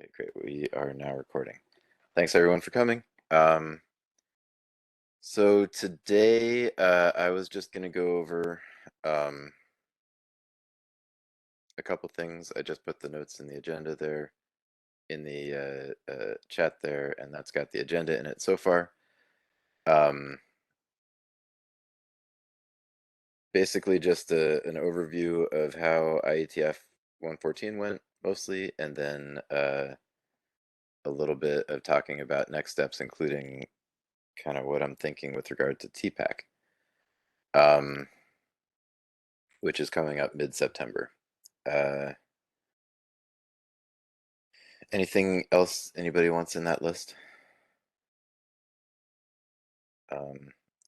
Okay, great. We are now recording. Thanks everyone for coming. So today I was just going to go over um, a couple things. I just put the notes in the agenda there in the chat there, and that's got the agenda in it so far. Basically just an overview of how IETF 114 went mostly, and then a little bit of talking about next steps, including kind of what I'm thinking with regard to TPAC, which is coming up mid-September. Uh, Anything else anybody wants in that list?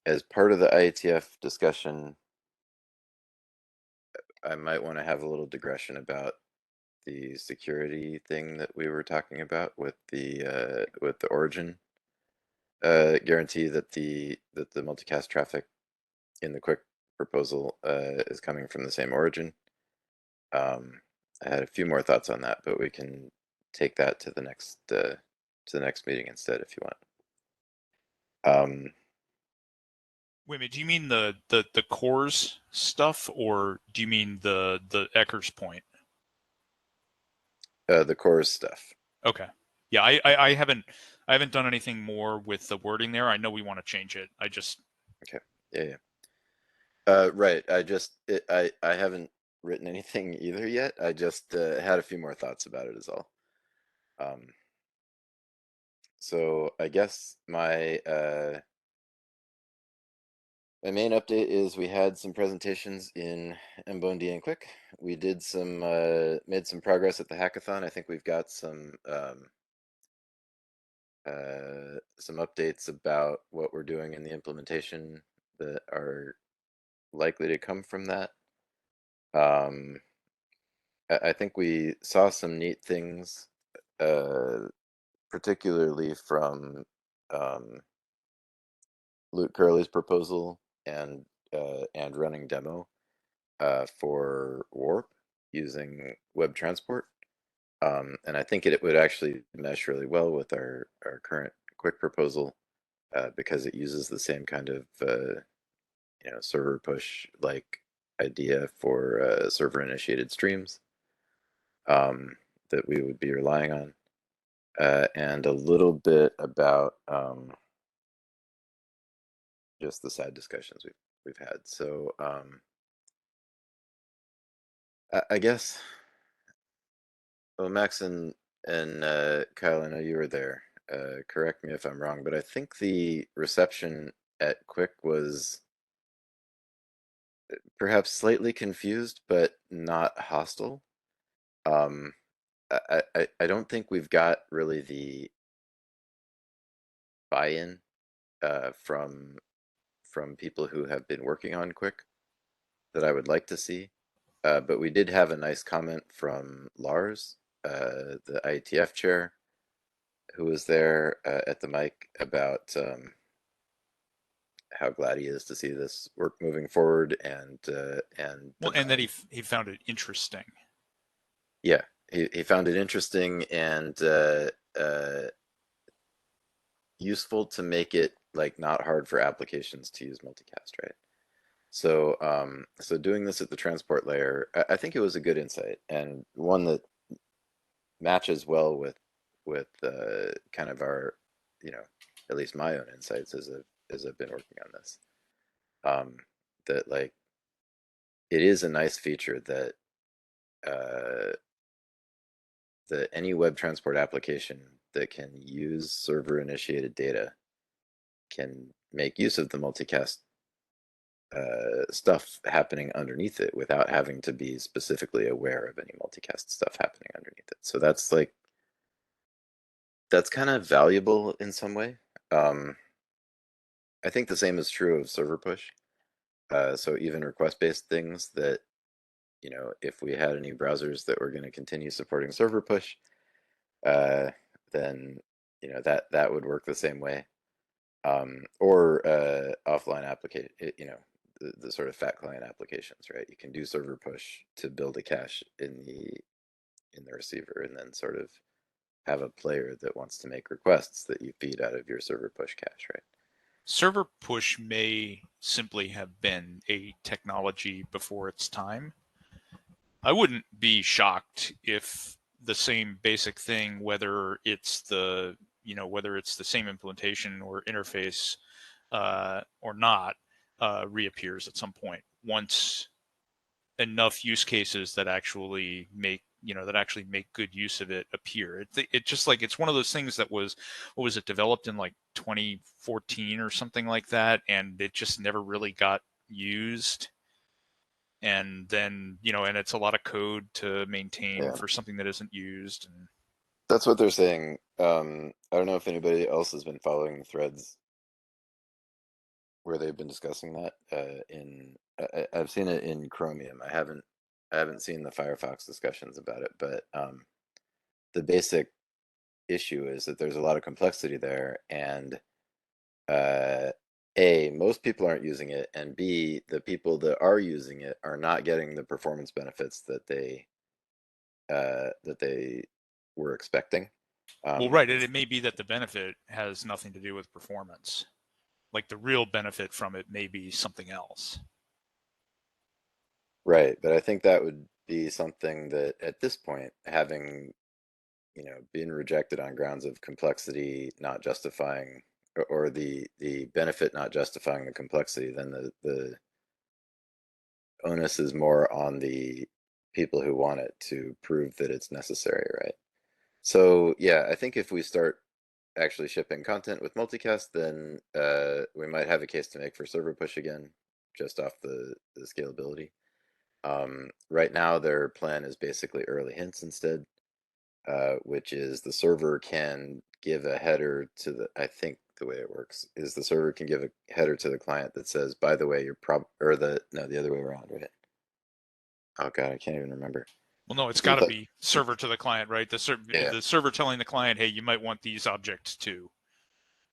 As part of the IETF discussion, I might want to have a little digression about the security thing that we were talking about with the origin guarantee that the multicast traffic in the quick proposal is coming from the same origin. I had a few more thoughts on that, but we can take that to the next meeting instead if you want. Wait a minute, do you mean the cores stuff, or do you mean the Ecker's point? The cores stuff. Okay. Yeah, I haven't done anything more with the wording there. I know we want to change it. I just Okay. Yeah. Right. I haven't written anything either yet. I just had a few more thoughts about it is all. Um, so I guess my main update is we had some presentations in Mbondi and Quick. We did made some progress at the hackathon. I think we've got some updates about what we're doing in the implementation that are likely to come from that. I think we saw some neat things, particularly from Luke Curley's proposal and running demo for Warp using web transport. And I think it would actually mesh really well with our current quick proposal because it uses the same kind of server push like idea for server initiated streams that we would be relying on. And a little bit about just the side discussions we've had. So I guess, well, Max and Kyle, I know you were there. Correct me if I'm wrong, but I think the reception at Quick was perhaps slightly confused, but not hostile. I don't think we've got really the buy-in from people who have been working on Quick that I would like to see. But we did have a nice comment from Lars, the IETF chair, who was there at the mic about how glad he is to see this work moving forward and the and that buy-in. he found it interesting. Yeah, he found it interesting and useful to make it like not hard for applications to use multicast, right? So doing this at the transport layer, I think it was a good insight and one that matches well with kind of our, at least my own insights as I've been working on this. That like it is a nice feature that uh, that any web transport application that can use server initiated data can make use of the multicast stuff happening underneath it without having to be specifically aware of any multicast stuff happening underneath it. So that's kind of valuable in some way. I think the same is true of server push. So even request-based things that, if we had any browsers that were going to continue supporting server push, then that would work the same way. Or offline application, the sort of fat client applications, right? You can do server push to build a cache in the receiver, and then sort of have a player that wants to make requests that you feed out of your server push cache, right? Server push may simply have been a technology before its time. I wouldn't be shocked if the same basic thing, whether it's the whether it's the same implementation or interface or not, reappears at some point once enough use cases that actually make good use of it appear. It just like it's one of those things that was what was it developed in like 2014 or something like that, and it just never really got used. And then and it's a lot of code to maintain Yeah, for something that isn't used. And that's what they're saying. I don't know if anybody else has been following the threads where they've been discussing that. I've seen it in Chromium. I haven't seen the Firefox discussions about it, but the basic issue is that there's a lot of complexity there, and uh, A, most people aren't using it, and B, the people that are using it are not getting the performance benefits that they were expecting. well, Um, right, and it may be that the benefit has nothing to do with performance. Like the real benefit from it may be something else. right, but I think that would be something that at this point, having been rejected on grounds of complexity not justifying, or the benefit not justifying the complexity, then the onus is more on the people who want it to prove that it's necessary, right? So yeah, I think if we start actually shipping content with multicast, then we might have a case to make for server push again, just off the scalability. Right now, their plan is basically early hints instead, which is the server can give a header to I think the way it works is the server can give a header to the client that says, by the way, you're or no, the other way around, right? Oh God, I can't even remember. Well, no, it's got to Something, be server to the client, right? yeah, The server telling the client, hey, you might want these objects too.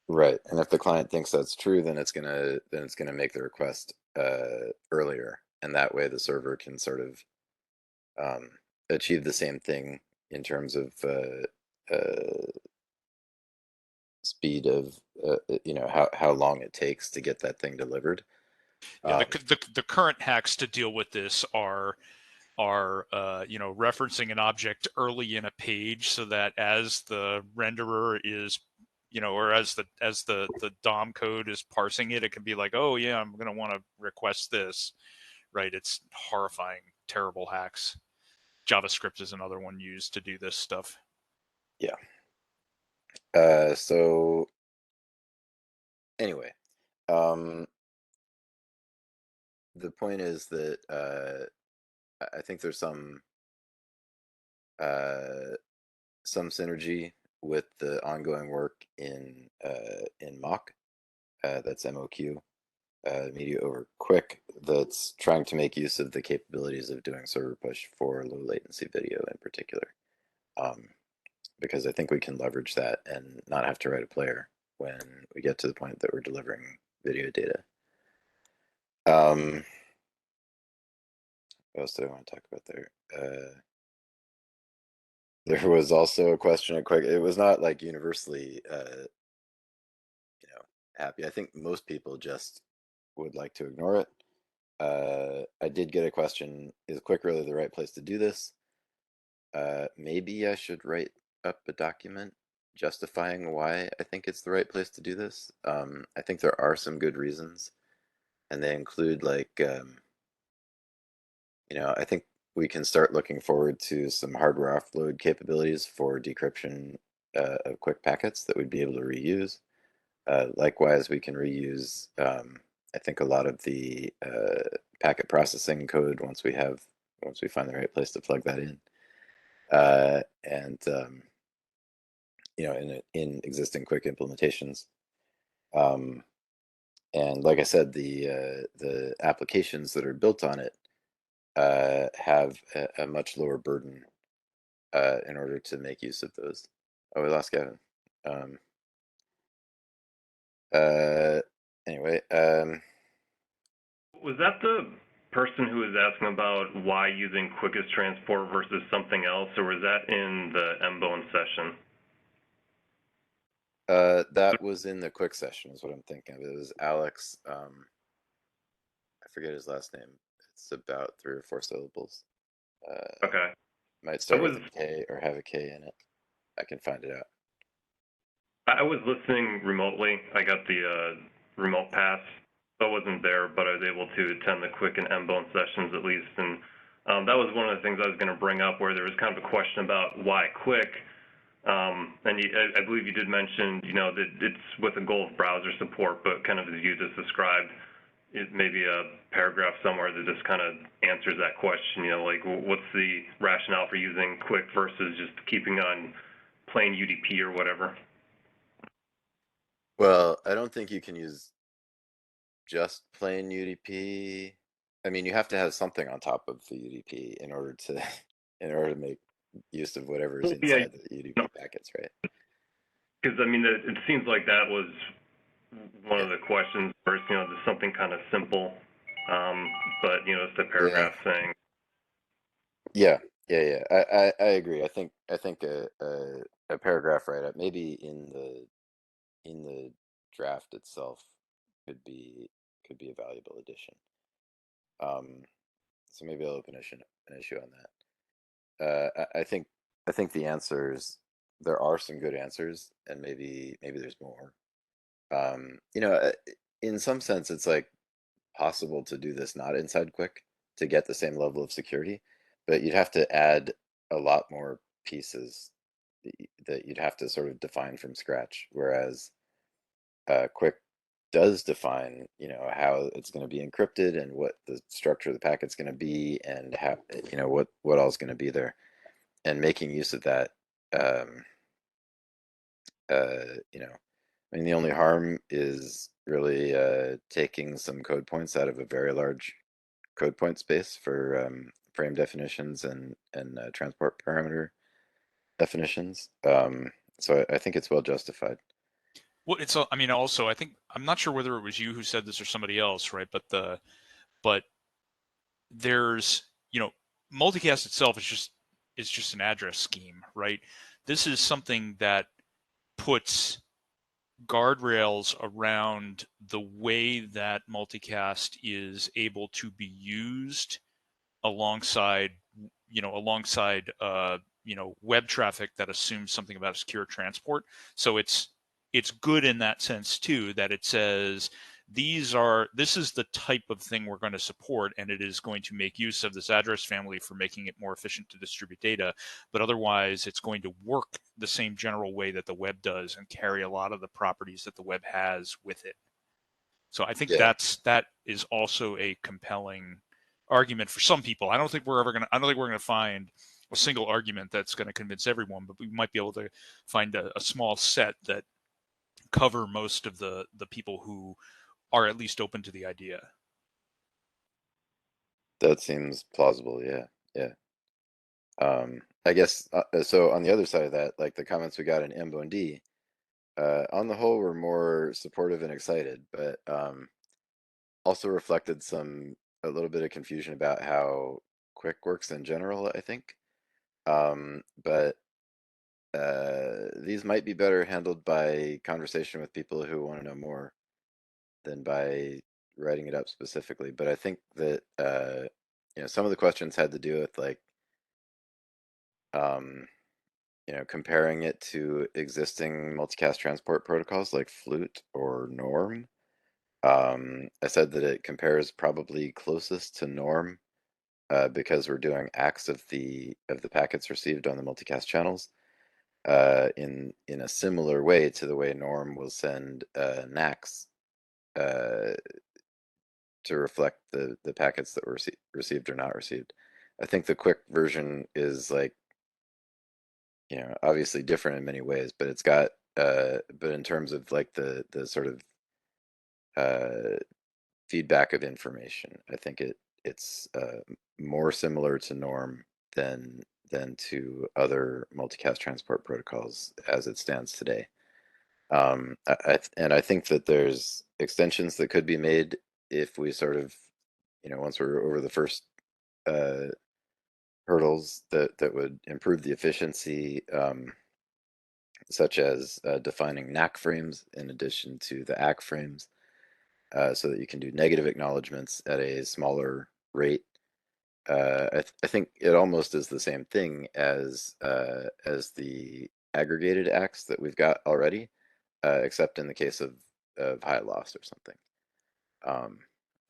right. And if the client thinks that's true, then it's gonna make the request earlier, and that way the server can sort of um, achieve the same thing in terms of speed of how long it takes to get that thing delivered. Yeah, Um, the current hacks to deal with this are referencing an object early in a page so that as the renderer is or as the DOM code is parsing it, it can be like, oh yeah, I'm gonna want to request this, right? It's horrifying, terrible hacks. JavaScript is another one used to do this stuff. yeah. So anyway, um, the point is that I think there's uh, some synergy with the ongoing work in mock, that's MOQ, media over quick, that's trying to make use of the capabilities of doing server push for low latency video in particular. Um, because I think we can leverage that and not have to write a player when we get to the point that we're delivering video data. What else did I want to talk about there? There was also a question at Quick. It was not like universally, happy. I think most people just would like to ignore it. I did get a question: is Quick really the right place to do this? Maybe I should write up a document justifying why I think it's the right place to do this. I think there are some good reasons, and they include like, I think we can start looking forward to some hardware offload capabilities for decryption of quick packets that we'd be able to reuse. Likewise, we can reuse, I think, a lot of the packet processing code once we find the right place to plug that in. And in existing quick implementations. Um, and like I said, the applications that are built on it have a much lower burden in order to make use of those. Oh, we lost Gavin. Um, uh, anyway, Was that the person who was asking about why using quickest transport versus something else, or was that in the MBone session? That was in the quick session is what I'm thinking of. It was Alex, I forget his last name. It's about 3 or 4 syllables. Okay. Might I start with was a K or have a K in it. I can find it out. I was listening remotely. I got the remote pass, so I wasn't there, but I was able to attend the quick and M-Bone sessions at least. And that was one of the things I was going to bring up, where there was kind of a question about why quick. And I believe you did mention, that it's with a goal of browser support, but kind of as you just described, it maybe a paragraph somewhere that just kind of answers that question. Like what's the rationale for using quick versus just keeping on plain UDP or whatever. Well, I don't think you can use just plain UDP. I mean, you have to have something on top of the UDP in order to in order to make use of whatever is Well, yeah, inside the UDP packets, right? because I mean, it seems like that was one Yeah. of the questions first. Just something kind of simple, but it's a Yeah. paragraph saying, Yeah. Yeah. Yeah. I agree. I think a paragraph write up maybe in the draft itself could be could be a valuable addition. Um, so maybe I'll open an issue on that. I think the answers there are some good answers, and maybe there's more. You know, in some sense, it's like possible to do this not inside Quick to get the same level of security, but you'd have to add a lot more pieces that you'd have to sort of define from scratch. Whereas Quick does define, how it's going to be encrypted and what the structure of the packet's going to be and how, what all's going to be there. And making use of that, um, you know, I mean, the only harm is really taking some code points out of a very large code point space for frame definitions and transport parameter definitions. So I think it's well justified. Well, I mean, also, I think I'm not sure whether it was you who said this or somebody else, right? But there's, multicast itself is just an address scheme, right? This is something that puts guardrails around the way that multicast is able to be used alongside web traffic that assumes something about a secure transport. So it's good in that sense too, that it says this is the type of thing we're going to support, and it is going to make use of this address family for making it more efficient to distribute data. But otherwise, it's going to work the same general way that the web does and carry a lot of the properties that the web has with it. So I think Yeah, that is also a compelling argument for some people. I don't think we're gonna find a single argument that's going to convince everyone, but we might be able to find a small set that cover most of the people who are at least open to the idea. that seems plausible. Yeah, yeah. I guess so. On the other side of that, like the comments we got in MBOND, on the whole, were more supportive and excited, but also reflected a little bit of confusion about how Quick works in general, I think. But these might be better handled by conversation with people who want to know more than by writing it up specifically. But I think that some of the questions had to do with like um, comparing it to existing multicast transport protocols like Flute or Norm. I said that it compares probably closest to Norm because we're doing acts of the packets received on the multicast channels in a similar way to the way Norm will send NACs uh, to reflect the packets that were received or not received. I think the quick version is like, obviously different in many ways, but it's got but in terms of like the sort of uh, feedback of information, I think it's more similar to Norm than to other multicast transport protocols as it stands today. And I think that there's extensions that could be made if we sort of, once we're over the first uh, hurdles that would improve the efficiency. such as defining NAC frames in addition to the ACK frames, so that you can do negative acknowledgements at a smaller rate. I think it almost is the same thing as the aggregated ACKs that we've got already, except in the case of high loss or something. Um,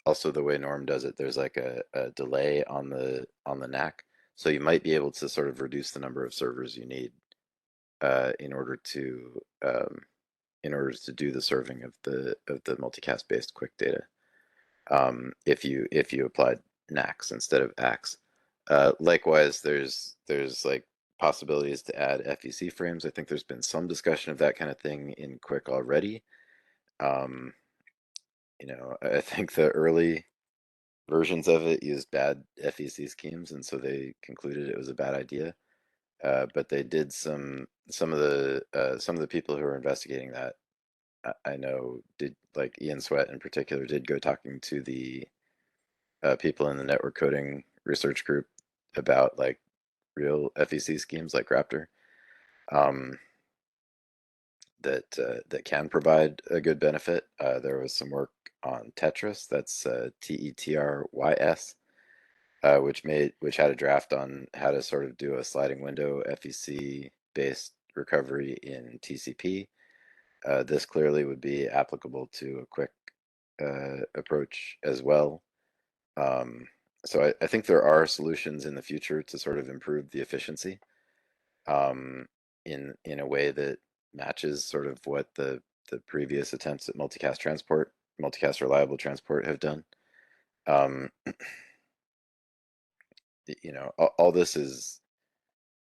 Also, the way Norm does it, there's like a delay on the NAC, so you might be able to sort of reduce the number of servers you need in order to do the serving of the multicast based quick data. If you applied NACs instead of ACKs. Likewise, there's like possibilities to add FEC frames. I think there's been some discussion of that kind of thing in Quick already. Um, I think the early versions of it used bad FEC schemes, and so they concluded it was a bad idea. But they did some of the people who are investigating that I know did, like Ian Sweat in particular, did go talking to the people in the network coding research group about like real FEC schemes like Raptor, um, that can provide a good benefit. There was some work on Tetris, that's Tetrys, which had a draft on how to sort of do a sliding window FEC based recovery in TCP. This clearly would be applicable to a quick approach as well. Um, so I think there are solutions in the future to sort of improve the efficiency um, in a way that matches sort of what the previous attempts at multicast reliable transport have done. Um, all this is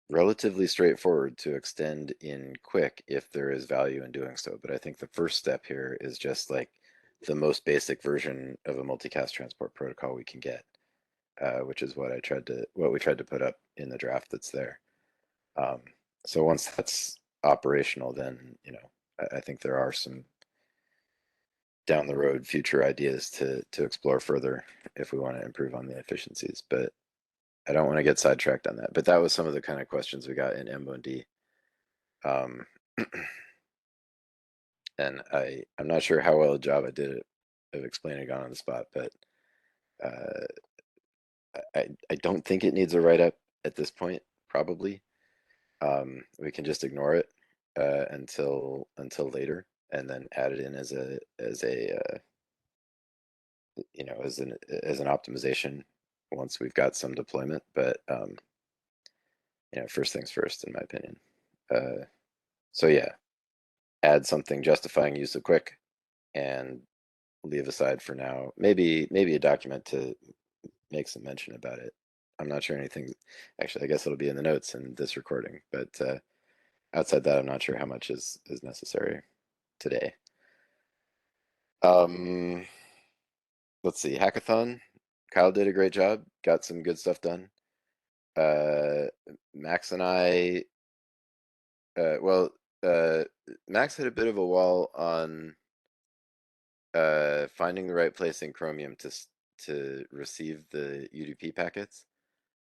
relatively straightforward to extend in quick if there is value in doing so. But I think the first step here is just like the most basic version of a multicast transport protocol we can get, which is what we tried to put up in the draft that's there. Um, so once that's operational, then I think there are some down the road future ideas to explore further if we want to improve on the efficiencies. But I don't want to get sidetracked on that. But that was some of the kind of questions we got in M1D. Um, and I'm not sure how well a job I did of explaining it on the spot, but uh, I don't think it needs a write up at this point. Probably we can just ignore it until later, and then add it in as a as an optimization once we've got some deployment. But first things first, in my opinion. So yeah, add something justifying use of quick, and leave aside for now maybe a document to make some mention about it. I'm not sure anything. Actually, I guess it'll be in the notes in this recording, but outside that, I'm not sure how much is necessary today. Um, let's see, hackathon. Kyle did a great job. Got some good stuff done. Uh, Max and I, well, uh, Max hit a bit of a wall on finding the right place in Chromium to receive the UDP packets.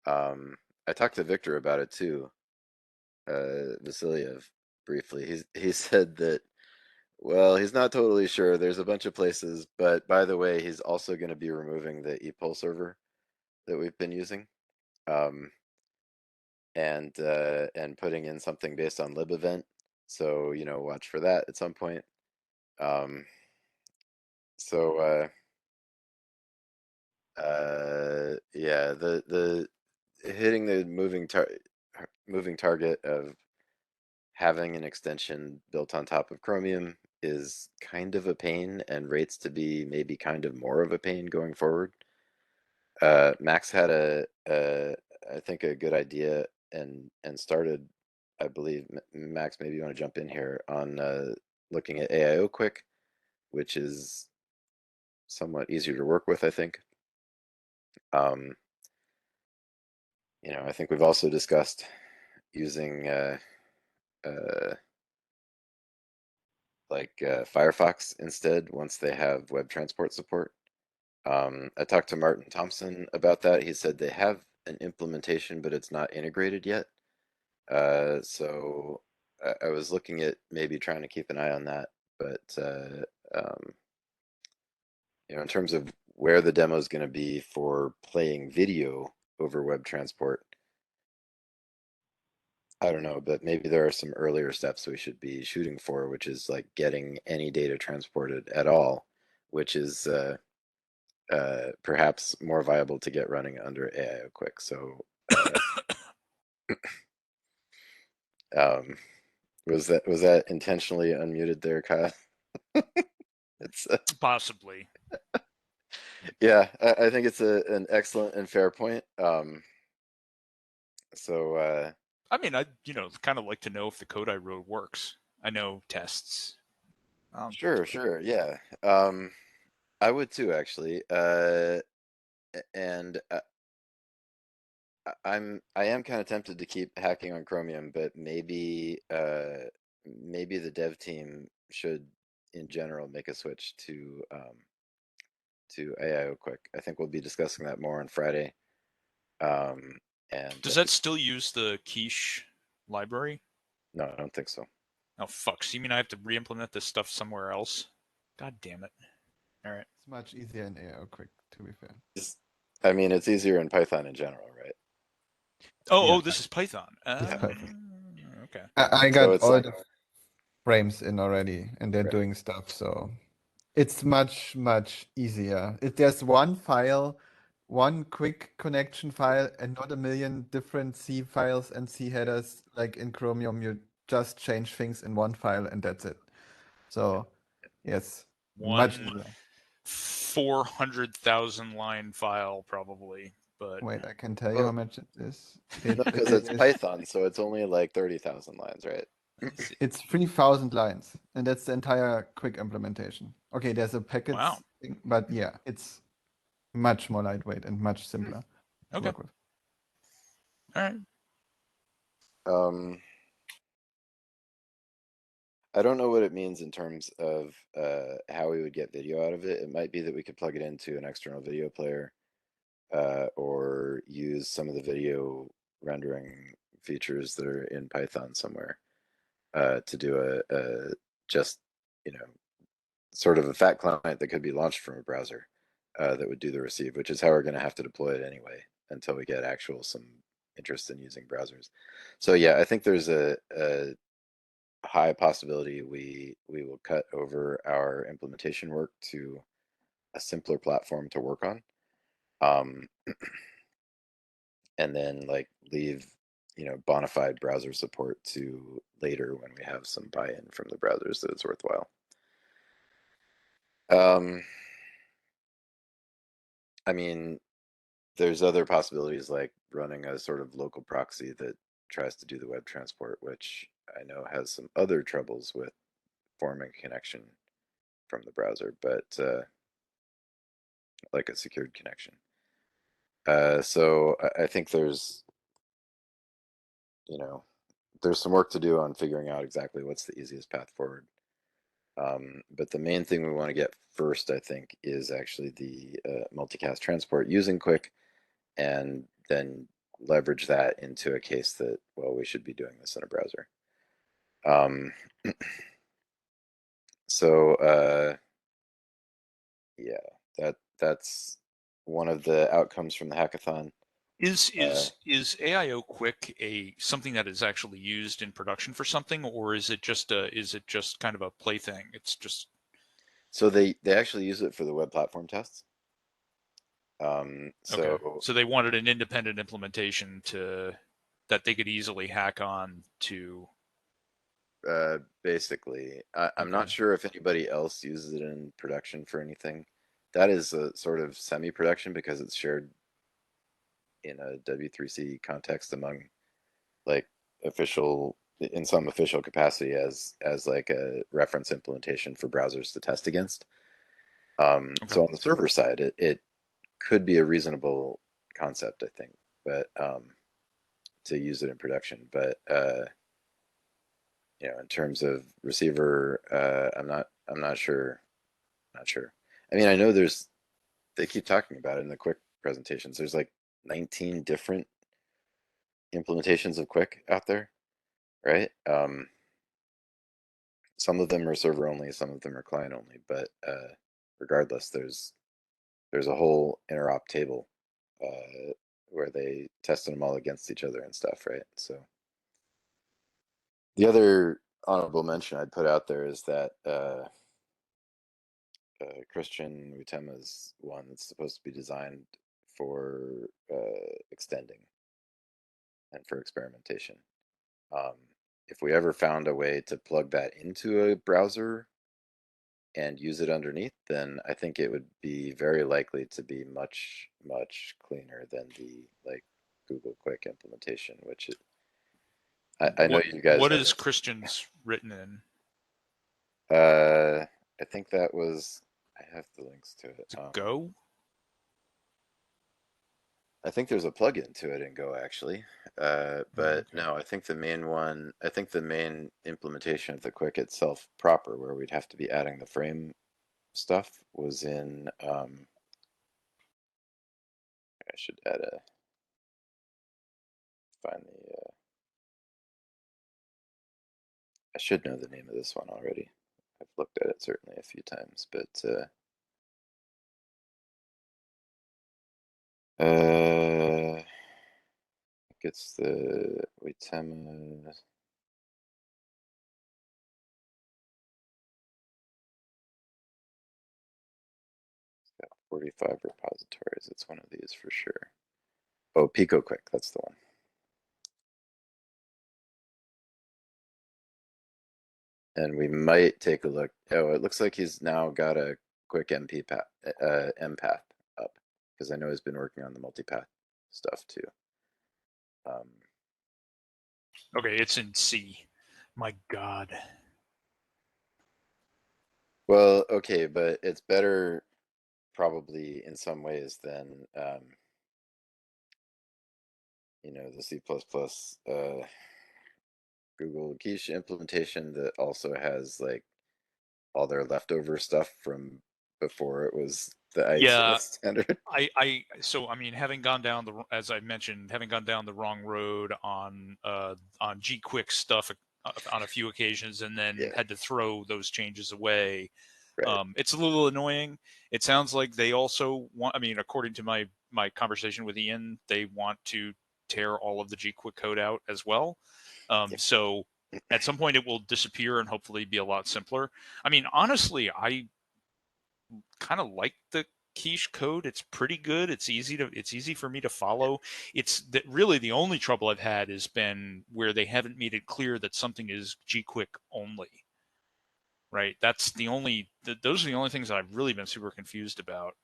I talked to Victor about it too, Vasiliev, briefly. He said that, well, he's not totally sure. There's a bunch of places, but by the way, he's also going to be removing the ePoll server that we've been using, um, and putting in something based on libevent. So watch for that at some point. Um, so yeah, the hitting the moving target of having an extension built on top of Chromium is kind of a pain, and rates to be maybe kind of more of a pain going forward. Max had I think a good idea and started, I believe, Max, maybe you want to jump in here on looking at AIO quick, which is somewhat easier to work with, I think. Um, I think we've also discussed using uh, like Firefox instead once they have web transport support. I talked to Martin Thompson about that. He said they have an implementation, but it's not integrated yet. So I was looking at maybe trying to keep an eye on that, but in terms of where the demo is going to be for playing video over web transport, I don't know, but maybe there are some earlier steps we should be shooting for, which is like getting any data transported at all, which is perhaps more viable to get running under AIO Quick. So, um, was that intentionally unmuted there, Kyle? It's Possibly. yeah, I think it's an excellent and fair point. So I mean, I kind of like to know if the code I wrote works. I know tests. sure, yeah. I would too, actually. And I am kind of tempted to keep hacking on Chromium, but maybe the dev team should, in general, make a switch to AIO Quick. I think we'll be discussing that more on Friday. And Does that still use the quiche library? no, I don't think so. Oh fuck! So you mean I have to re-implement this stuff somewhere else? God damn it! All right. It's much easier in AIO Quick, to be fair. I mean, it's easier in Python in general, right? Oh, Yeah. this is Python. It's Python. Okay. I So got it's all like, the frames in already, and they're right. doing stuff, so it's much, much easier. If there's one file, one quick connection file, and not a million different C files and C headers, like in Chromium, you just change things in one file and that's it. So, yes, much One easier. 400,000 line file probably, but Wait, I can tell you Well, how much it is. no, It because it's is Python, so it's only like 30,000 lines, right? it's 3,000 lines, and that's the entire quick implementation. Okay, there's a packets wow. thing, but yeah, it's much more lightweight and much simpler to Okay. work with. All right. Um, I don't know what it means in terms of how we would get video out of it. It might be that we could plug it into an external video player, or use some of the video rendering features that are in Python somewhere, to do a just, you know, sort of a fat client that could be launched from a browser, that would do the receive, which is how we're going to have to deploy it anyway until we get some interest in using browsers. So yeah, I think there's a high possibility we will cut over our implementation work to a simpler platform to work on, um, and then like leave bona fide browser support to later when we have some buy-in from the browsers that it's worthwhile. I mean, there's other possibilities like running a sort of local proxy that tries to do the web transport, which I know has some other troubles with forming a connection from the browser, but like a secured connection. So I think there's some work to do on figuring out exactly what's the easiest path forward. But the main thing we want to get first, I think, is actually the multicast transport using Quick, and then leverage that into a case that, well, we should be doing this in a browser. Um, so yeah, that's one of the outcomes from the hackathon. Is AIO Quick something that is actually used in production for something, or is it just kind of a plaything? It's just so they actually use it for the web platform tests. okay. So So they wanted an independent implementation that they could easily hack on to. basically, I'm not Okay. sure if anybody else uses it in production for anything. That is a sort of semi-production because it's shared in a W3C context among like in some official capacity as like a reference implementation for browsers to test against. Okay. So on the server side, it could be a reasonable concept, I think, but to use it in production. But in terms of receiver, I'm not sure. Not sure. I mean, I know they keep talking about it in the Quick presentations. There's like 19 different implementations of Quick out there, right? some of them are server only, some of them are client only, but regardless, there's a whole interop table where they tested them all against each other and stuff, right? So the other honorable mention I'd put out there is that Christian Utema's one that's supposed to be designed for extending and for experimentation. If we ever found a way to plug that into a browser and use it underneath, then I think it would be very likely to be much, much cleaner than the like Google Quick implementation, which I know you guys What have. is Christian's written in? I think that was, I have the links to it. Go? I think there's a plugin to it in Go actually. But Okay. no, I think the main one, I think the main implementation of the Quick itself proper, where we'd have to be adding the frame stuff, was in, I should add a, find the, I should know the name of this one already. I've looked at it certainly a few times, but I think it's the Uitema. 45 repositories. It's one of these for sure. Oh, Pico Quick, that's the one. And we might take a look. Oh, it looks like he's now got a quick MPath up, because I know he's been working on the multipath stuff too. Okay, it's in C. My God. Well, okay, but it's better probably in some ways than the C++ Google Quiche implementation that also has like all their leftover stuff from before it was the Yeah, IHS standard. So I mean, having gone down as I mentioned, having gone down the wrong road on G Quick stuff on a few occasions, and then Yeah, had to throw those changes away. right. It's a little annoying. It sounds like they also want. I mean, according to my conversation with Ian, they want to tear all of the G Quick code out as well. Yep. So at some point, it will disappear and hopefully be a lot simpler. I mean, honestly, I kind of like the quiche code. It's pretty good. It's easy for me to follow. It's that really the only trouble I've had has been where they haven't made it clear that something is G-Quick only. Right. That's the only. Those are the only things that I've really been super confused about.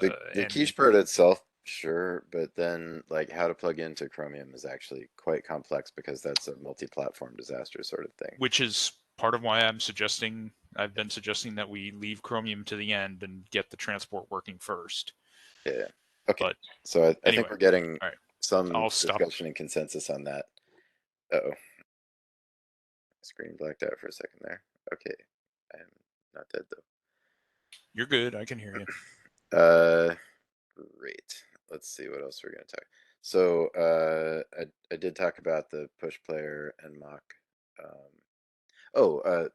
The And quiche part itself, sure, but then like how to plug into Chromium is actually quite complex because that's a multi-platform disaster sort of thing. which is part of why I've been suggesting that we leave Chromium to the end and get the transport working first. Yeah. Okay. But So I think anyway, we're getting all right. some I'll stop. discussion and consensus on that. Uh-oh. Screen blacked out for a second there. Okay. I'm not dead You're good. I can hear you. though. Great. Let's see what else we're gonna talk. So I did talk about the push player and mock.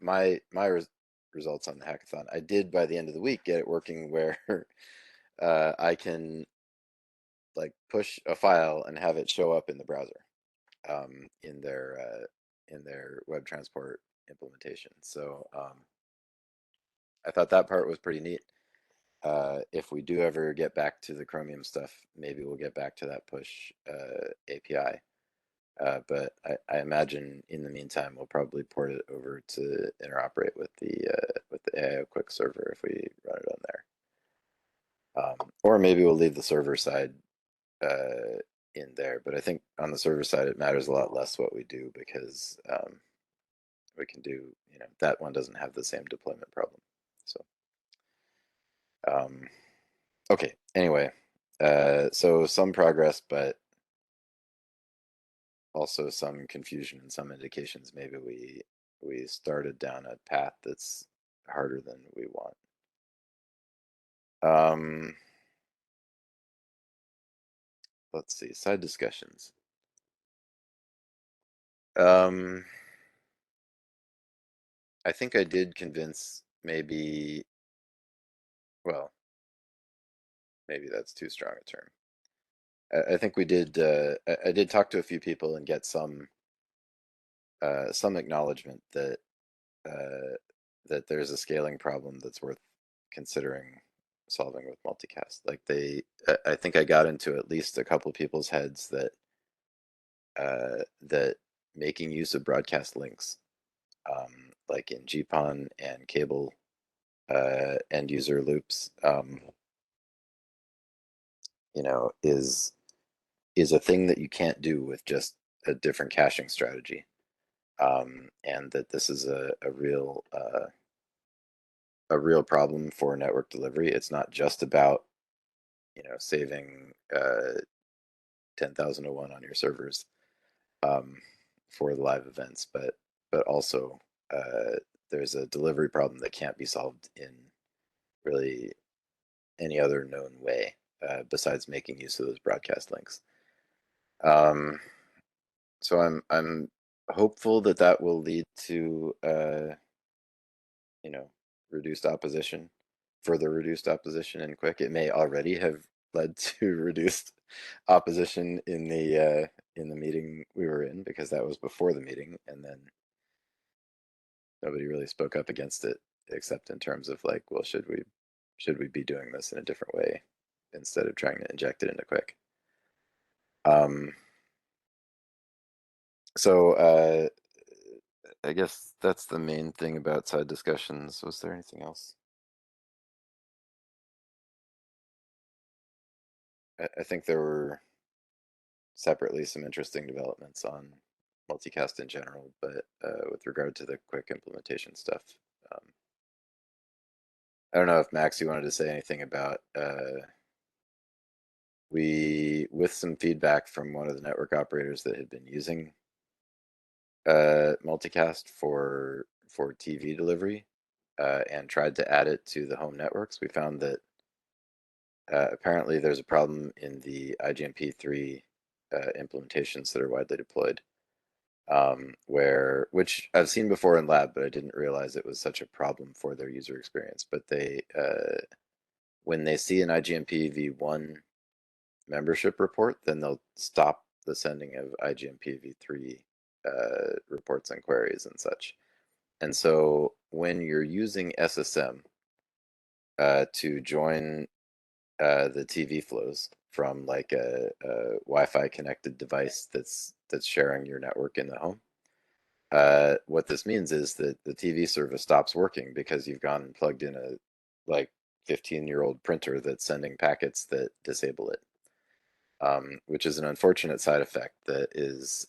My results on the hackathon. I did by the end of the week get it working where I can like push a file and have it show up in the browser in their web transport implementation. So I thought that part was pretty neat. If we do ever get back to the Chromium stuff, maybe we'll get back to that push API. But I imagine in the meantime we'll probably port it over to interoperate with the AIO Quick server if we run it on there. Or maybe we'll leave the server side in there. But I think on the server side it matters a lot less what we do because we can do that one doesn't have the same deployment problem. So okay. Anyway, so some progress, but also some confusion and some indications maybe we started down a path that's harder than we want. Let's see, side discussions. I think I did convince maybe, well, maybe that's too strong a term. I think we did. I did talk to a few people and get some acknowledgement that uh, that there's a scaling problem that's worth considering solving with multicast. Like I think I got into at least a couple people's heads that making use of broadcast links, like in GPON and cable end user loops, is a thing that you can't do with just a different caching strategy. And that this is a real problem for network delivery. It's not just about saving 10,001 on your servers um, for the live events, but also uh, there's a delivery problem that can't be solved in really any other known way besides making use of those broadcast links. Um, so I'm hopeful that that will lead to you know reduced opposition, further reduced opposition in Quick. It may already have led to reduced opposition in the meeting we were in, because that was before the meeting, and then nobody really spoke up against it except in terms of like, well, should we be doing this in a different way instead of trying to inject it into Quick? Um, so I guess that's the main thing about side discussions. Was there anything else? I think there were separately some interesting developments on multicast in general, but with regard to the Quick implementation stuff, um, I don't know if Max, you wanted to say anything about with some feedback from one of the network operators that had been using multicast for TV delivery and tried to add it to the home networks. We found that apparently there's a problem in the IGMP3 implementations that are widely deployed, which I've seen before in lab, but I didn't realize it was such a problem for their user experience. But when they see an IGMP v1 membership report, then they'll stop the sending of IGMP v3 reports and queries and such. And so when you're using SSM to join the TV flows from like a Wi-Fi connected device that's sharing your network in the home, what this means is that the TV service stops working because you've gone and plugged in a like 15-year-old printer that's sending packets that disable it, which is an unfortunate side effect that is.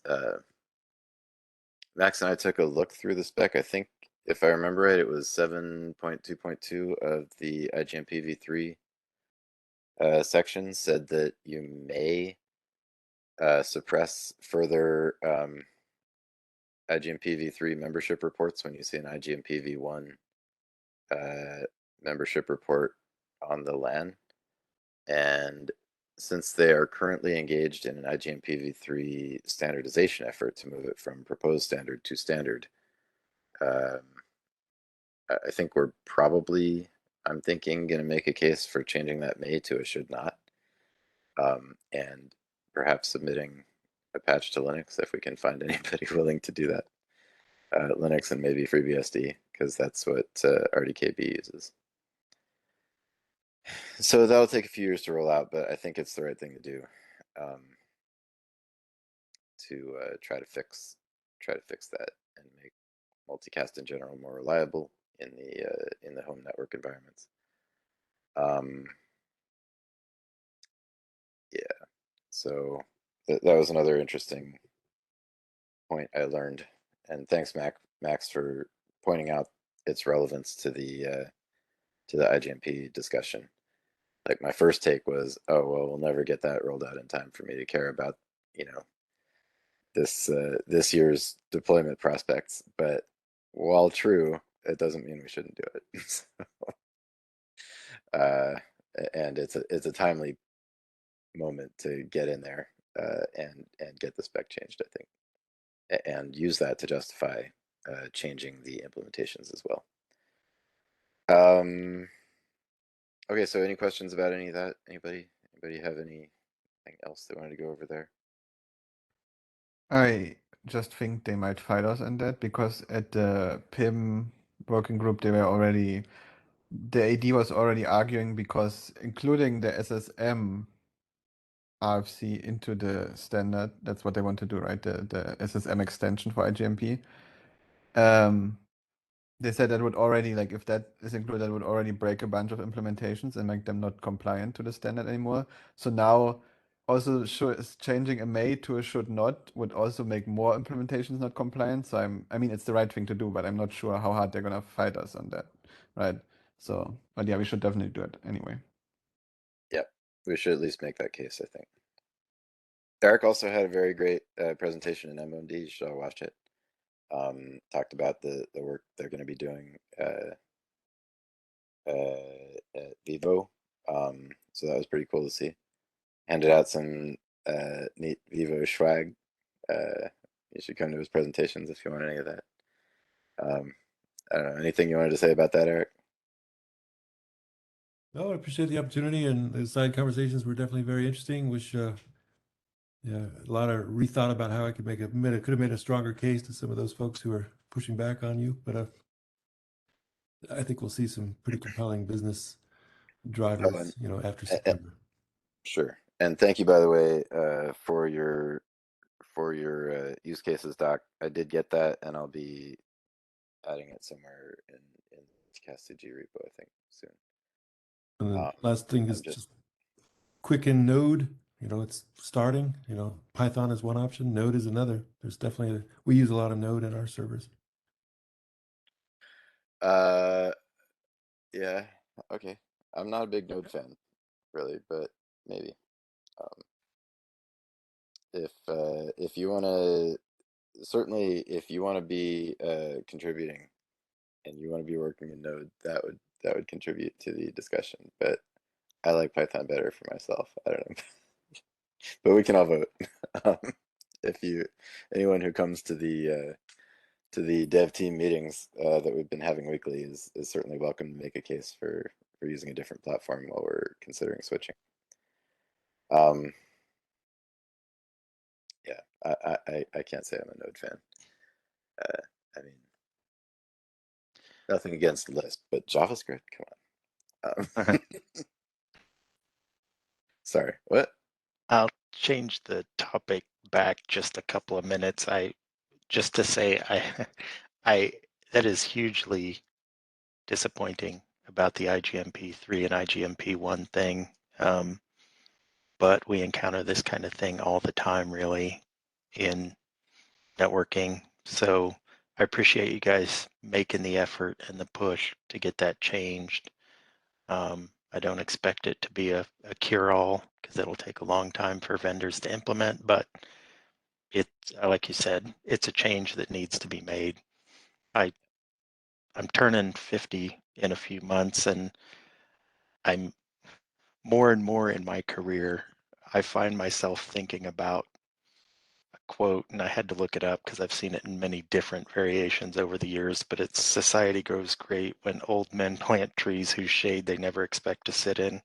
Max and I took a look through the spec. I think if I remember right, it was 7.2.2 of the IGMP section said that you may suppress further IGMP 3 membership reports when you see an IGMP v1 membership report on the LAN. And since they are currently engaged in an IGMP v3 standardization effort to move it from proposed standard to standard, um, I think we're probably, I'm thinking, going to make a case for changing that may to a should not, and perhaps submitting a patch to Linux if we can find anybody willing to do that. Linux and maybe FreeBSD, because that's what RDKB uses. So that'll take a few years to roll out, but I think it's the right thing to do to try to fix that and make multicast in general more reliable in the home network environments. Yeah, so that was another interesting point I learned, and thanks, Max, for pointing out its relevance to the IGMP discussion. Like my first take was, oh well, we'll never get that rolled out in time for me to care about, you know, this year's deployment prospects. But while true, it doesn't mean we shouldn't do it. So, uh, and it's a timely moment to get in there and get the spec changed, I think, and use that to justify changing the implementations as well. Okay, so any questions about any of that? Anybody have anything else they wanted to go over there? I just think they might fight us on that because at the PIM working group they were already, the AD was already arguing because including the SSM RFC into the standard, that's what they want to do, right? The SSM extension for IGMP. They said that would already, like, if that is included, that would already break a bunch of implementations and make them not compliant to the standard anymore. So now also changing a may to a should not would also make more implementations not compliant. So I mean, it's the right thing to do, but I'm not sure how hard they're gonna fight us on that, right? So, but yeah, we should definitely do it anyway. Yep, we should at least make that case, I think. Eric also had a very great presentation in M1D. You should all watch it. Talked about the work they're going to be doing at Vivo. So that was pretty cool to see. Handed out some neat Vivo swag. You should come to his presentations if you want any of that. I don't know, anything you wanted to say about that, Eric? No, I appreciate the opportunity, and the side conversations were definitely very interesting. Wish, yeah, a lot of rethought about how I could could have made a stronger case to some of those folks who are pushing back on you. But I think we'll see some pretty compelling business drivers, after September. Sure. And thank you, by the way, for your use cases doc. I did get that, and I'll be adding it somewhere in Cast2G repo, I think, soon. And the last thing is just just quicken Node. It's starting. Python is one option. Node is another. There's definitely we use a lot of Node in our servers. Yeah, okay. I'm not a big Node fan, really, but maybe. If you want to, certainly, if you want to be contributing and you want to be working in Node, that would contribute to the discussion. But I like Python better for myself. I don't know, but we can all vote. If anyone who comes to the dev team meetings that we've been having weekly is certainly welcome to make a case for using a different platform while we're considering switching. Yeah, I can't say I'm a Node fan. I mean, nothing against Lisp, but JavaScript, come on. Sorry, what? I'll change the topic back just a couple of minutes. Just to say I that is hugely disappointing about the IGMP3 and IGMP1 thing. But we encounter this kind of thing all the time, really, in networking. So I appreciate you guys making the effort and the push to get that changed. I don't expect it to be a cure-all because it'll take a long time for vendors to implement, but it's, like you said, it's a change that needs to be made. I'm turning 50 in a few months, and I'm more and more in my career, I find myself thinking about a quote, and I had to look it up because I've seen it in many different variations over the years, but it's society grows great when old men plant trees whose shade they never expect to sit in.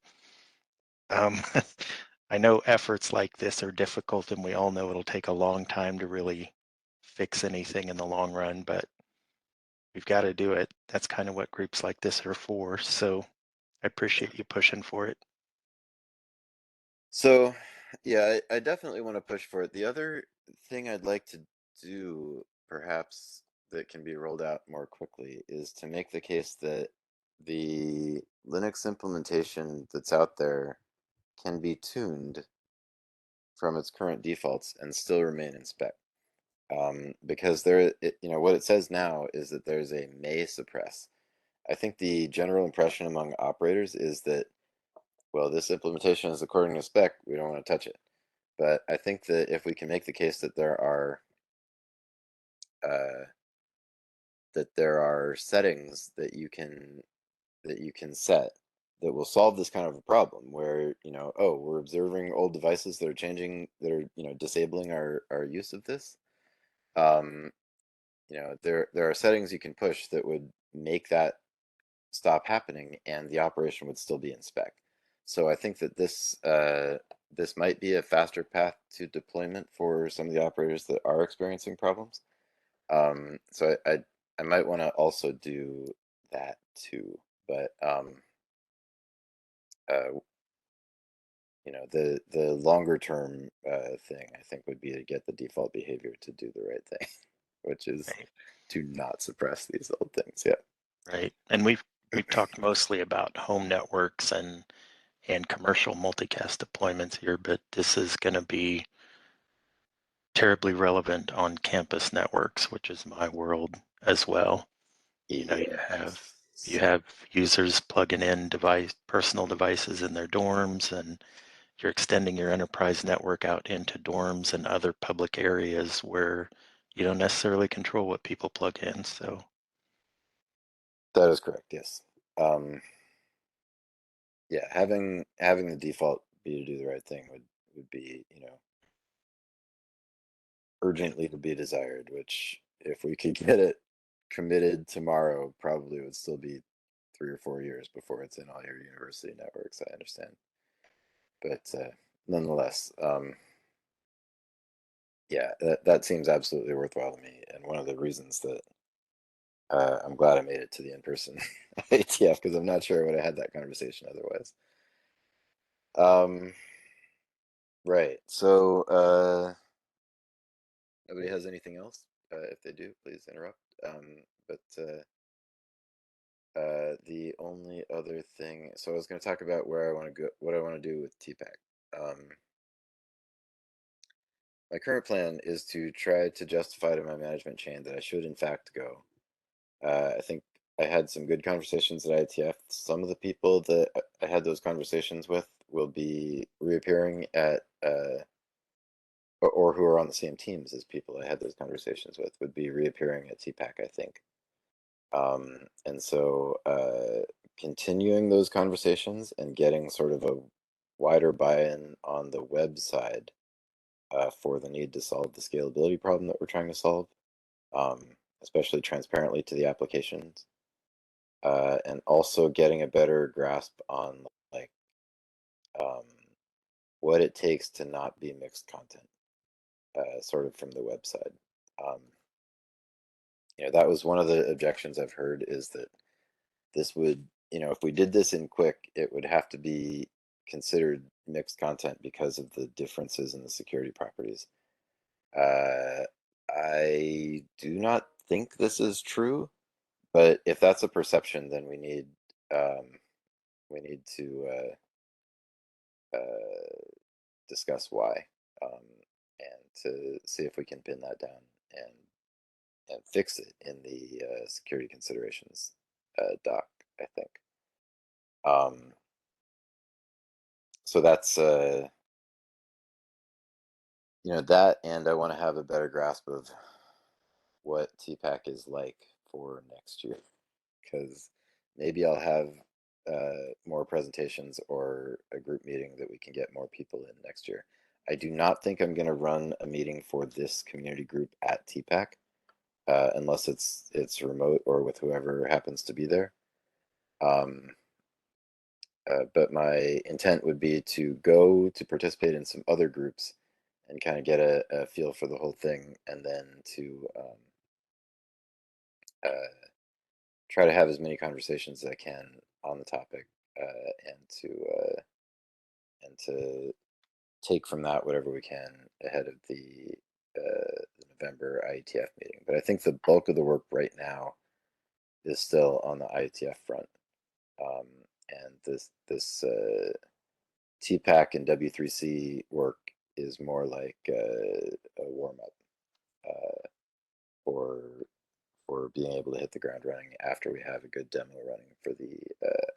I know efforts like this are difficult, and we all know it'll take a long time to really fix anything in the long run, but we've got to do it. That's kind of what groups like this are for. So I appreciate you pushing for it. So, yeah, I definitely want to push for it. The other thing I'd like to do, perhaps, that can be rolled out more quickly is to make the case that the Linux implementation that's out there can be tuned from its current defaults and still remain in spec. Because what it says now is that there's a may suppress. I think the general impression among operators is that, well, this implementation is according to spec, we don't want to touch it. But I think that if we can make the case that there are settings that you can set that will solve this kind of a problem where, oh, we're observing old devices that are changing, that are, disabling our use of this. there are settings you can push that would make that stop happening, and the operation would still be in spec. So I think that this might be a faster path to deployment for some of the operators that are experiencing problems. So I might want to also do that too, but the longer term thing I think would be to get the default behavior to do the right thing, which is Right. to not suppress these old things. Yeah. Right. And we've talked mostly about home networks and commercial multicast deployments here, but this is going to be terribly relevant on campus networks, which is my world as well. You Yes. have users plugging in personal devices in their dorms, and you're extending your enterprise network out into dorms and other public areas where you don't necessarily control what people plug in. So That is correct. Yes. Yeah, having the default be to do the right thing would be, urgently to be desired, which if we could get it committed tomorrow, probably would still be 3 or 4 years before it's in all your university networks. I understand, but nonetheless, yeah, that seems absolutely worthwhile to me, and one of the reasons that I'm glad I made it to the in-person ATF, because I'm not sure I would have had that conversation otherwise. Right. So nobody has anything else? If they do, please interrupt. But the only other thing, so I was going to talk about where I want to go, what I want to do with TPAC. My current plan is to try to justify to my management chain that I should in fact go. I think I had some good conversations at IETF. Some of the people that I had those conversations with will be reappearing at, or who are on the same teams as people I had those conversations with, would be reappearing at TPAC, I think. And so continuing those conversations and getting sort of a wider buy-in on the web side for the need to solve the scalability problem that we're trying to solve, especially transparently to the applications, and also getting a better grasp on like um, what it takes to not be mixed content, sort of from the website. Um, that was one of the objections I've heard, is that this would, if we did this in Quick, it would have to be considered mixed content because of the differences in the security properties. I do not think this is true, but if that's a perception, then um, we need to discuss why, um, and to see if we can pin that down and fix it in the security considerations doc, I think. So that's that, and I want to have a better grasp of what TPAC is like for next year, because maybe I'll have more presentations or a group meeting that we can get more people in next year. I do not think I'm going to run a meeting for this community group at TPAC, unless it's remote or with whoever happens to be there. But my intent would be to go to participate in some other groups and kind of get a feel for the whole thing, and then to uh, try to have as many conversations as I can on the topic, and to take from that whatever we can ahead of the November IETF meeting. But I think the bulk of the work right now is still on the IETF front, and this TPAC and W3C work is more like a warm up for being able to hit the ground running after we have a good demo running for the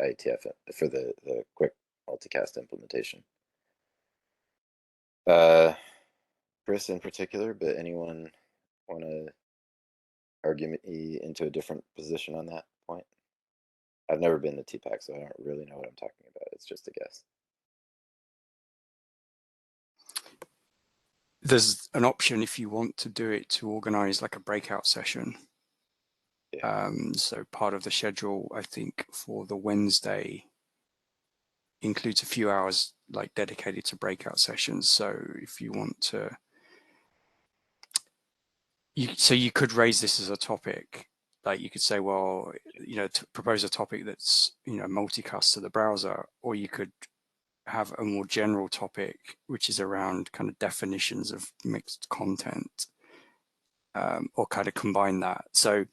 IETF, for the quick multicast implementation. Chris in particular, but anyone want to argue me into a different position on that point? I've never been to TPAC, so I don't really know what I'm talking about. It's just a guess. there's an option if you want to do it to organize like a breakout session. Yeah. So part of the schedule, I think, for the Wednesday includes a few hours like dedicated to breakout sessions. So if you want to, you could raise this as a topic. Like you could say, well, to propose a topic that's, multicast to the browser, or you could have a more general topic, which is around kind of definitions of mixed content, or kind of combine that. So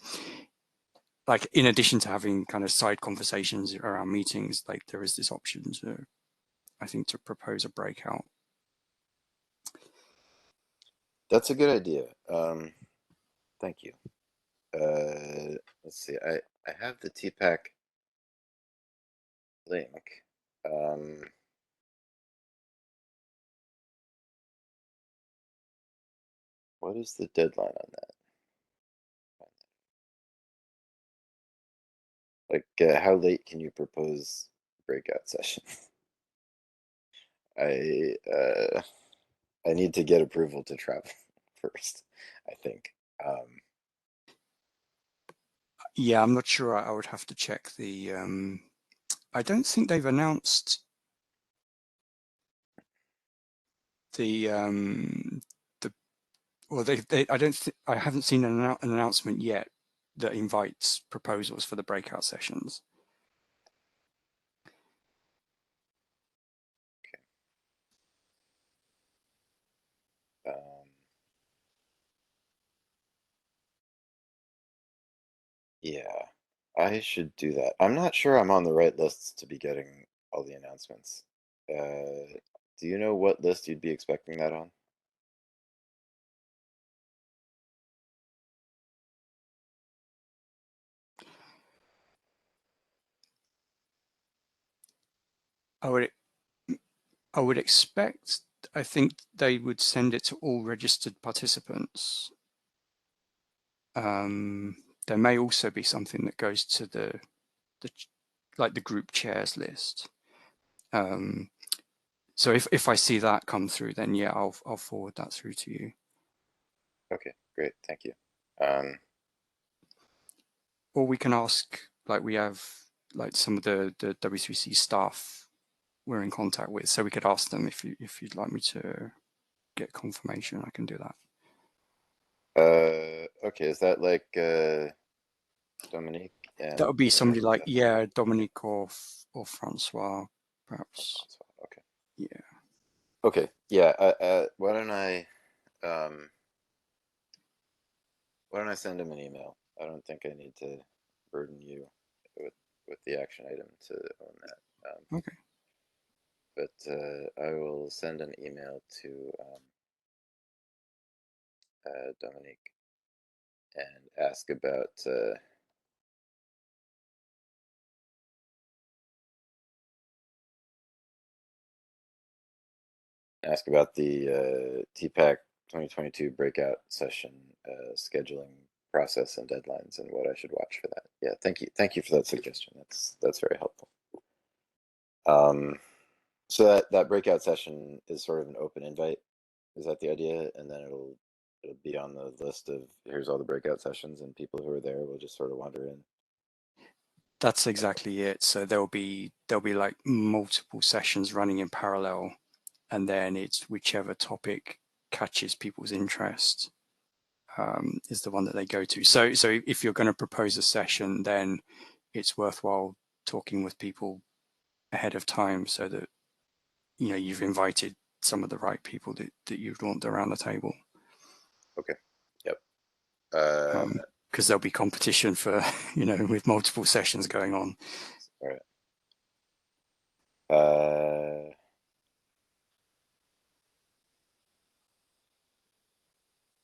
like in addition to having kind of side conversations around meetings, like there is this option to, I think, to propose a breakout. That's a good idea. Thank you. Let's see. I have the TPAC link. What is the deadline on that? Like, how late can you propose breakout sessions? I need to get approval to travel first, I think. Yeah, I'm not sure. I would have to check the. I don't think they've announced the well, I haven't seen an announcement yet that invites proposals for the breakout sessions. Yeah, I should do that. I'm not sure I'm on the right lists to be getting all the announcements. Do you know what list you'd be expecting that on? I would expect. I think they would send it to all registered participants. There may also be something that goes to the group chairs list. So if I see that come through, then yeah, I'll forward that through to you. Okay, great, thank you. Or we can ask, like we have like some of the W3C staff we're in contact with, so we could ask them if you'd like me to get confirmation. I can do that. Okay, is that like Dominique? That would be somebody like, Jeff? yeah, Dominique or Francois, perhaps. François, okay. Yeah. Okay, yeah. Why don't I send him an email? I don't think I need to burden you with the action item to own that. Okay. But I will send an email to Dominique and ask about the TPAC 2022 breakout session scheduling process and deadlines and what I should watch for that. Yeah, thank you for that suggestion. That's very helpful. So that breakout session is sort of an open invite. Is that the idea? And then it'll be on the list of here's all the breakout sessions, and people who are there will just sort of wander in. That's exactly it. So there'll be like multiple sessions running in parallel, and then it's whichever topic catches people's interest is the one that they go to. So if you're going to propose a session, then it's worthwhile talking with people ahead of time so that you've invited some of the right people that you'd want around the table. Okay. Yep. Because there'll be competition for with multiple sessions going on. All right.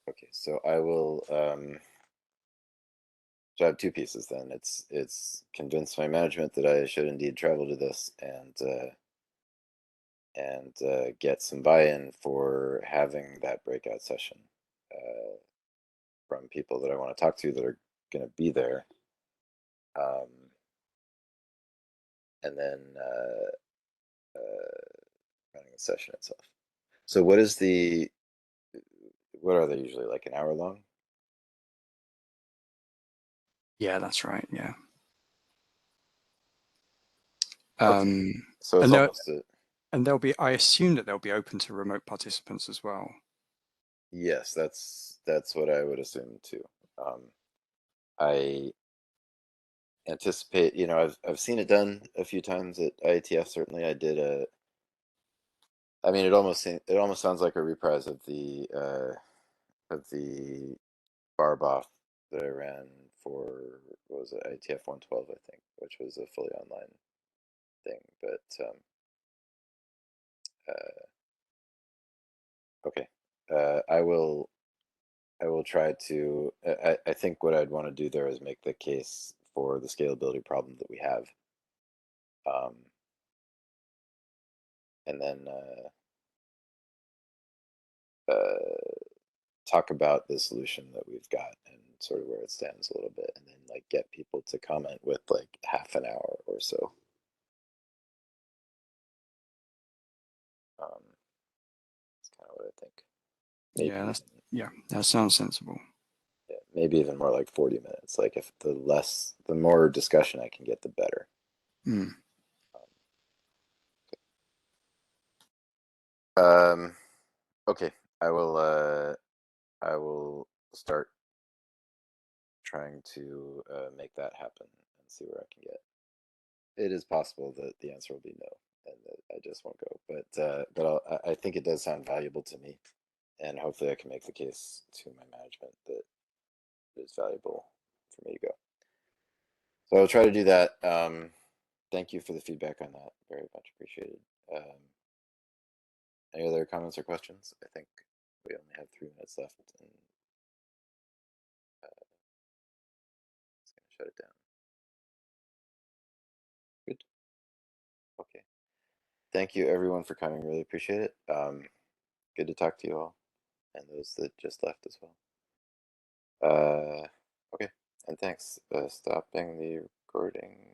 Okay, so I will. So I have two pieces then. It's convince my management that I should indeed travel to this and get some buy-in for having that breakout session from people that I want to talk to that are going to be there. And then running the session itself. So what is the what are they usually, like an hour long? Yeah, that's right. Yeah. Okay. So it's and they'll almost a, and they'll be. I assume that they'll be open to remote participants as well. yes, that's what I would assume too. I anticipate, I've seen it done a few times at IETF. Certainly, I did a. I mean, it almost sounds like a reprise of the Barboff that I ran for, what was it, IETF 112, I think, which was a fully online thing. But okay, I will try to. I think what I'd want to do there is make the case for the scalability problem that we have, um, and then talk about the solution that we've got and sort of where it stands a little bit, and then like get people to comment with like half an hour or so. That's kind of what I think. Maybe Yeah, that sounds sensible. yeah, maybe even more like 40 minutes. Like if the more discussion I can get, the better. Mm. Okay, I will start trying to make that happen and see where I can get. It is possible that the answer will be no, and that I just won't go. But I think it does sound valuable to me, and hopefully I can make the case to my management that it is valuable for me to go. So I'll try to do that. Thank you for the feedback on that. Very much appreciated. Any other comments or questions? I think we only have 3 minutes left, and it's going to shut it down. Good. Okay. Thank you, everyone, for coming. Really appreciate it. Good to talk to you all, and those that just left as well. Okay, and thanks. Stopping the recording.